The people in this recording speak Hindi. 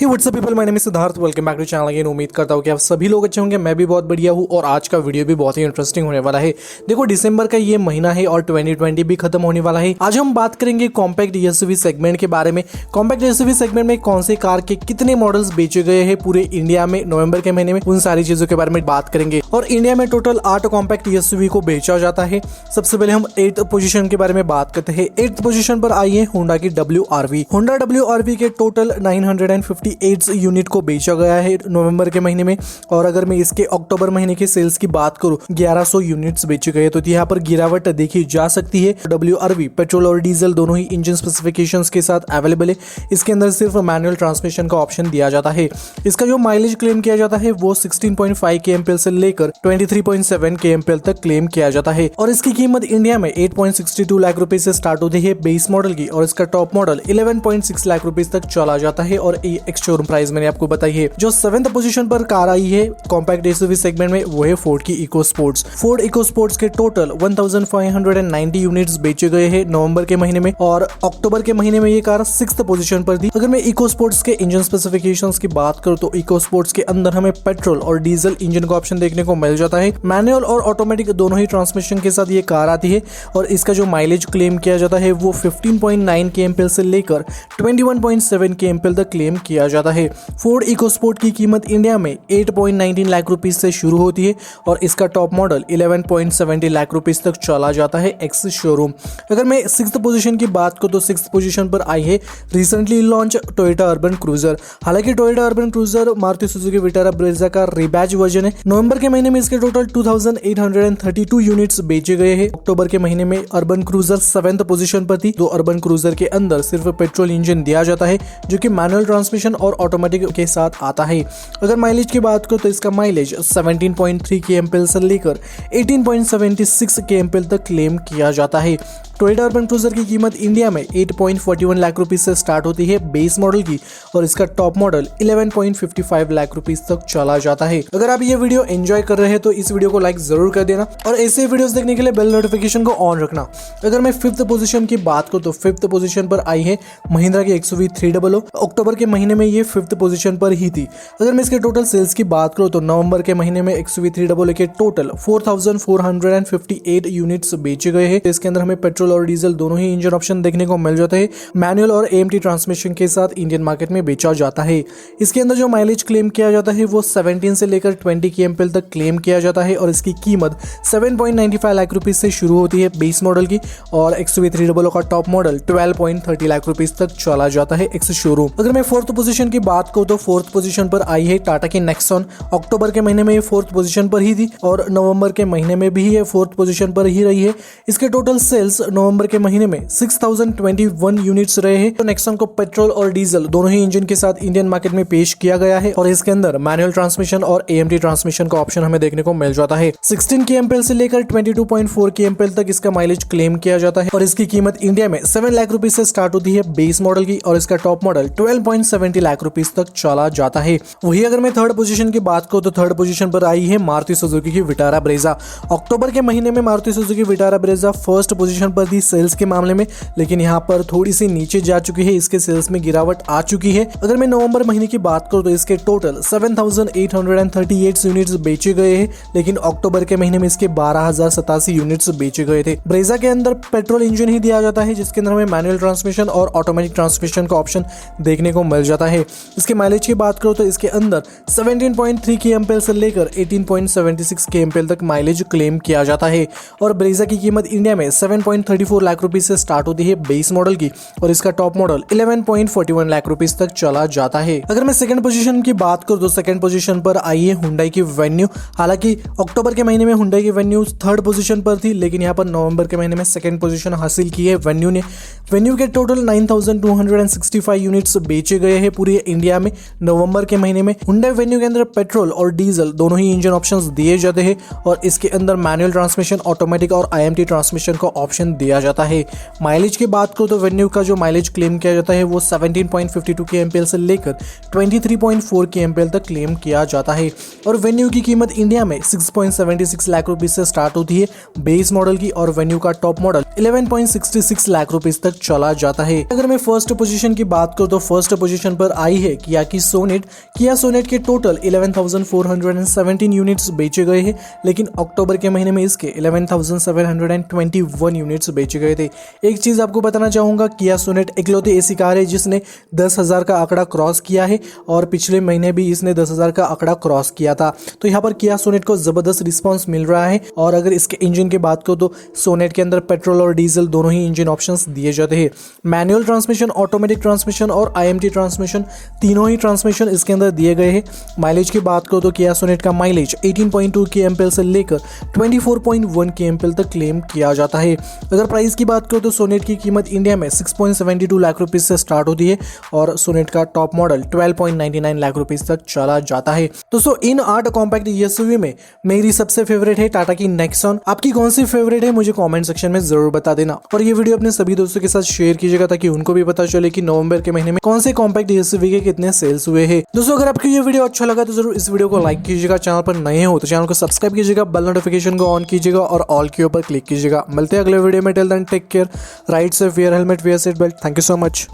WhatsApp people, my name is Siddharth. Welcome back to channel again. उम्मीद करता हूँ कि आप सभी लोग अच्छे होंगे। मैं भी बहुत बढ़िया हूँ और आज का वीडियो भी बहुत ही इंटरेस्टिंग होने वाला है। देखो, दिसंबर का ये महीना है और 2020 भी खत्म होने वाला है। आज हम बात करेंगे कॉम्पैक्ट एसयूवी सेगमेंट के बारे में। कॉम्पैक्ट एसयूवी सेगमेंट में कौन से कार के कितने मॉडल्स बेचे गए हैं पूरे इंडिया में नवंबर के महीने में, उन सारी चीजों के बारे में बात करेंगे। और इंडिया में टोटल 8 कॉम्पैक्ट एसयूवी को बेचा जाता है। सबसे पहले हम 8th पोजीशन के बारे में बात करते हैं। 8th पोजीशन पर आई है होंडा की WRV। होंडा WRV के टोटल 958 यूनिट को बेचा गया है नवंबर के महीने में। और अगर मैं इसके अक्टूबर महीने के सेल्स की बात करूं, 1100 यूनिट्स बेचे गए। तो यहाँ पर गिरावट देखी जा सकती है। WRV पेट्रोल और डीजल दोनों ही इंजन स्पेसिफिकेशंस के साथ अवेलेबल है। इसके अंदर सिर्फ मैनुअल ट्रांसमिशन का ऑप्शन दिया जाता है। इसका जो माइलेज क्लेम किया जाता है वो 16.5 kmpl से लेकर 23.7 kmpl तक क्लेम किया जाता है। और इसकी कीमत इंडिया में 8.62 लाख रुपए से स्टार्ट होती है बेस मॉडल की, और इसका टॉप मॉडल 11.6 लाख रुपए तक चला जाता है। और एक्स शोरूम प्राइस मैंने आपको बताई है। जो 7th पोजीशन पर कार आई है कॉम्पैक्ट एसयूवी सेगमेंट में वो है फोर्ड की Eco Sports. Ford Eco Sports के टोटल 1590 यूनिट्स बेचे गए हैं नवंबर के महीने में, और अक्टूबर के महीने में ये कार 6th पोजीशन पर थी। अगर मैं इको स्पोर्ट्स के इंजन स्पेसिफिकेशंस की बात करूं तो इको स्पोर्ट्स के अंदर हमें पेट्रोल और डीजल इंजन का ऑप्शन देखने को मिल जाता है। मैनुअल और ऑटोमेटिक दोनों ही ट्रांसमिशन के साथ ये कार आती है। और इसका जो माइलेज क्लेम किया जाता है वो 15.9 kmpl से लेकर 21.7 kmpl तक क्लेम किया जाता है। फोर्ड इको स्पोर्ट की कीमत इंडिया में 8.19 लाख रुपीस से शुरू होती है, और इसका टॉप मॉडल 11.70 लाख रुपीस तक चला जाता है एक्स शोरूम। अगर मैं 6th पोजीशन की बात करूं तो 6th पोजीशन पर आई है recently launch Toyota Urban Cruiser. हालांकि Toyota Urban Cruiser Maruti Suzuki Vitara Brezza का रिबैच वर्जन है। नवंबर के महीने में इसके टोटल 2832 यूनिट्स बेचे गए हैं। अक्टूबर के महीने में अर्बन क्रूजर 7th पोजीशन पर थी। तो अर्बन क्रूजर के अंदर सिर्फ पेट्रोल इंजन दिया जाता है जो कि मैनुअल ट्रांसमिशन और ऑटोमेटिक के साथ आता है। अगर माइलेज की बात करो तो इसका माइलेज 17.3 kmpl से लेकर 18.76 kmpl तक क्लेम किया जाता है। टोयोटा अर्बन क्रूजर की कीमत इंडिया में 8.41 लाख रुपीस से स्टार्ट होती है बेस मॉडल की, और इसका टॉप मॉडल 11.55 लाख रुपीस तक चला जाता है। अगर आप ये वीडियो एंजॉय कर रहे हैं तो इस वीडियो को लाइक जरूर कर देना, और ऐसे वीडियोस देखने के लिए बेल नोटिफिकेशन को ऑन रखना। अगर मैं 5th पोजीशन की बात करूं तो 5th पोजीशन पर आई है महिंद्रा की XUV 300। अक्टूबर के महीने में ये 5th पोजीशन पर ही थी। अगर मैं इसके टोटल सेल्स की बात करूं तो नवंबर के महीने में XUV 300 के टोटल 4458 यूनिट्स बेचे गए हैं। इसके अंदर हमें पेट्रोल और डीजल दोनों ही इंजन ऑप्शन देखने को मिल जाते हैं। मैनुअल और AMT ट्रांसमिशन के साथ इंडियन मार्केट में बेचा जाता है। इसके अंदर जो माइलेज क्लेम किया जाता है वो 17 से लेकर 20 kmpl तक क्लेम किया जाता है, और इसकी कीमत 7.95 लाख रुपीस से शुरू होती है बेस मॉडल की, और XUV 300 का टॉप मॉडल 12.30 लाख रुपीस तक चला जाता है एक्स शोरूम। अगर मैं 4th पोजीशन की बात करूं तो 4th पोजीशन पर आई है टाटा की नेक्सॉन। अक्टूबर के महीने में ये 4th पोजीशन पर ही थी, और नवंबर के महीने में भी ये 4th पोजीशन पर ही रही है। इसके टोटल सेल्स नवंबर के महीने में 6021 यूनिट्स रहे हैं। तो नेक्सॉन को पेट्रोल और डीजल दोनों ही इंजन के साथ इंडियन मार्केट में पेश किया गया है, और इसके अंदर मैनुअल ट्रांसमिशन और AMT ट्रांसमिशन का ऑप्शन हमें देखने को मिल जाता है। 16 kmpl से लेकर 22.4 kmpl तक इसका माइलेज क्लेम किया जाता है, और इसकी कीमत इंडिया में 7 लाख रुपीस से स्टार्ट होती है बेस मॉडल की, और इसका टॉप मॉडल 12.70 लाख रुपीस तक चला जाता है। वही अगर मैं 3rd पोजीशन की बात करूं तो 3rd पोजीशन पर आई है मारुति सुजुकी की विटारा ब्रेजा। अक्टूबर के महीने में Maruti Suzuki Vitara Brezza 1st position पर थी सेल्स के मामले में, लेकिन यहाँ पर थोड़ी सी नीचे जा चुकी है। इसके सेल्स में गिरावट आ चुकी है। अगर मैं नवंबर महीने की बात करूं तो इसके टोटल 7838 यूनिट्स बेचे गए हैं, लेकिन अक्टूबर के महीने में इसके 12087 यूनिट्स बेचे गए थे। ब्रेजा के अंदर पेट्रोल इंजन ही दिया जाता है, जिसके अंदर हमें मैनुअल ट्रांसमिशन और ऑटोमेटिक ट्रांसमिशन का ऑप्शन देखने को मिल जाता है। इसके माइलेज की बात करूं तो इसके अंदर 17.3 kmpl से लेकर 18.76 kmpl तक माइलेज क्लेम किया जाता है, और ब्रेजा की कीमत इंडिया में 7.34 लाख रुपीस से स्टार्ट होती है बेस मॉडल की, और इसका टॉप मॉडल 11.41 लाख रुपीस तक चला जाता है। अगर मैं 2nd पोजीशन की बात करूं तो 2nd पोजीशन पर आई है हुंडई की वेन्यू। हालांकि अक्टूबर के महीने में हुंडई की वेन्यू 3rd पोजीशन पर थी, लेकिन यहाँ पर नवंबर के महीने में 2nd पोजीशन हासिल की है वेन्यू ने। वेन्यू के टोटल 9265 यूनिट्स बेचे गए हैं पूरे इंडिया में नवंबर के महीने में। हुंडई वेन्यू के अंदर पेट्रोल और डीजल दोनों ही इंजन ऑप्शंस दिए जाते हैं, और इसके अंदर मैनुअल ट्रांसमिशन, ऑटोमेटिक और IMT ट्रांसमिशन का ऑप्शन दिया जाता है। माइलेज की बात करो तो वेन्यू का जो माइलेज क्लेम किया जाता है वो 17.52 kmpl से लेकर 23.4 kmpl तक क्लेम किया जाता है। और वेन्यू की कीमत इंडिया में 6.76 लाख रुपीज से स्टार्ट होती है बेस मॉडल की, और वेन्यू का टॉप मॉडल 11.66 लाख रुपीज तक चला जाता है। अगर मैं फर्स्ट पोजीशन की बात करूं तो फर्स्ट पोजीशन पर आई है किया की सोनेट। किया सोनेट के टोटल 11,417 यूनिट्स बेचे गए हैं, लेकिन अक्टूबर के महीने में इसके 11,721 यूनिट्स बेचे गए थे। एक चीज आपको बताना चाहूंगा, किया सोनेट इकलौती ऐसी कार है जिसने 10,000 का आंकड़ा क्रॉस किया है, और पिछले महीने भी इसने 10,000 का आंकड़ा क्रॉस किया था। तो यहाँ पर किया सोनेट को जबरदस्त रिस्पांस मिल रहा है। और अगर इसके इंजन की बात करो तो सोनेट के अंदर पेट्रोल और डीजल दोनों ही इंजन ऑप्शंस दिए जाते हैं। मैनुअल ट्रांसमिशन, ऑटोमेटिक ट्रांसमिशन और IMT ट्रांसमिशन, तीनों ही ट्रांसमिशन इसके अंदर दिए गए हैं। माइलेज की बात करो तो किया सोनेट का माइलेज 18.2 kmpl से लेकर 24.1 kmpl तक क्लेम किया जाता है। अगर प्राइस की बात करो तो सोनेट की कीमत इंडिया में 6.72 लाख रुपीज से स्टार्ट होती है, और सोनेट का टॉप मॉडल 12.99 लाख रुपीज तक चला जाता है। दोस्तों इन 8 कॉम्पैक्ट SUV में मेरी सबसे फेवरेट है टाटा की नेक्सॉन। आपकी कौन सी फेवरेट है मुझे कमेंट सेक्शन में जरूर बता देना, और ये वीडियो अपने सभी दोस्तों के साथ शेयर कीजिएगा ताकि उनको भी पता चले कि नवंबर के महीने में कौन से कॉम्पैक्ट SUV के कितने सेल्स हुए हैं। दोस्तों अगर आपको ये वीडियो अच्छा लगा तो जरूर इस वीडियो को लाइक कीजिएगा, चैनल पर नए हो तो चैनल को सब्सक्राइब कीजिएगा, बेल नोटिफिकेशन को ऑन कीजिएगा और ऑल के ऊपर क्लिक कीजिएगा। मिलते हैं अगले वीडियो में, till then take care, ride safe, wear helmet, wear seat belt. Thank you so much.